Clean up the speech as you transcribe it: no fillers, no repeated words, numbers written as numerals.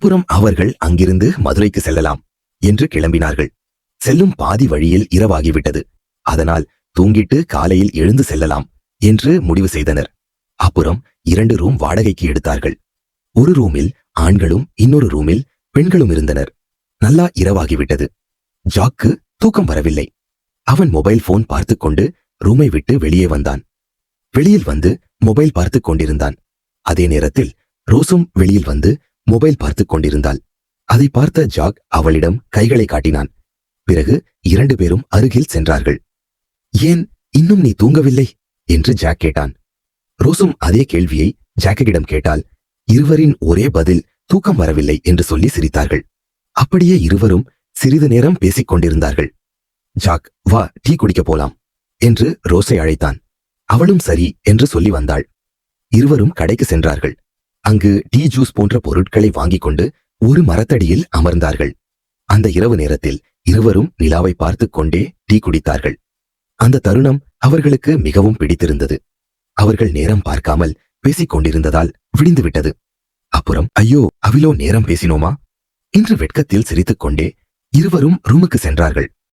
அப்புறம் அவர்கள் அங்கிருந்து மதுரைக்கு செல்லலாம் என்று கிளம்பினார்கள். செல்லும் பாதி வழியில் இரவாகிவிட்டது. அதனால் தூங்கிட்டு காலையில் எழுந்து செல்லலாம் என்று முடிவு செய்தனர். அப்புறம் 2 ரூம் வாடகைக்கு எடுத்தார்கள். ஒரு ரூமில் ஆண்களும் இன்னொரு ரூமில் பெண்களும் இருந்தனர். நல்லா இரவாகிவிட்டது. ஜாக்கு தூக்கம் வரவில்லை. அவன் மொபைல் போன் பார்த்து கொண்டு ரூமை விட்டு வெளியே வந்தான். வெளியில் வந்து மொபைல் பார்த்து கொண்டிருந்தான். அதே நேரத்தில் ரோஸும் வெளியில் வந்து மொபைல் பார்த்து கொண்டிருந்தாள். அதை பார்த்த ஜாக் அவளிடம் கைகளை காட்டினான். பிறகு 2 பேரும் அருகில் சென்றார்கள். ஏன் இன்னும் நீ தூங்கவில்லை என்று ஜாக் கேட்டான். ரோஸும் அதே கேள்வியை ஜாக்கிடம் கேட்டால் இருவரின் ஒரே பதில் தூக்கம் வரவில்லை என்று சொல்லி சிரித்தார்கள். அப்படியே இருவரும் சிறிது நேரம் பேசிக் கொண்டிருந்தார்கள். ஜாக், வா டீ குடிக்க போலாம் என்று ரோஸை அழைத்தான். அவளும் சரி என்று சொல்லி வந்தாள். இருவரும் கடைக்கு சென்றார்கள். அங்கு டீ ஜூஸ் போன்ற பொருட்களை வாங்கிக் கொண்டு ஒரு மரத்தடியில் அமர்ந்தார்கள். அந்த இரவு நேரத்தில் இருவரும் நிலாவை பார்த்து கொண்டே டீ குடித்தார்கள். அந்த தருணம் அவர்களுக்கு மிகவும் பிடித்திருந்தது. அவர்கள் நேரம் பார்க்காமல் பேசிக் கொண்டிருந்ததால் விடிந்துவிட்டது. அப்புறம் ஐயோ அவிலோ நேரம் பேசினோமா என்று வெட்கத்தில் சிரித்துக் கொண்டே இருவரும் ரூமுக்கு சென்றார்கள்.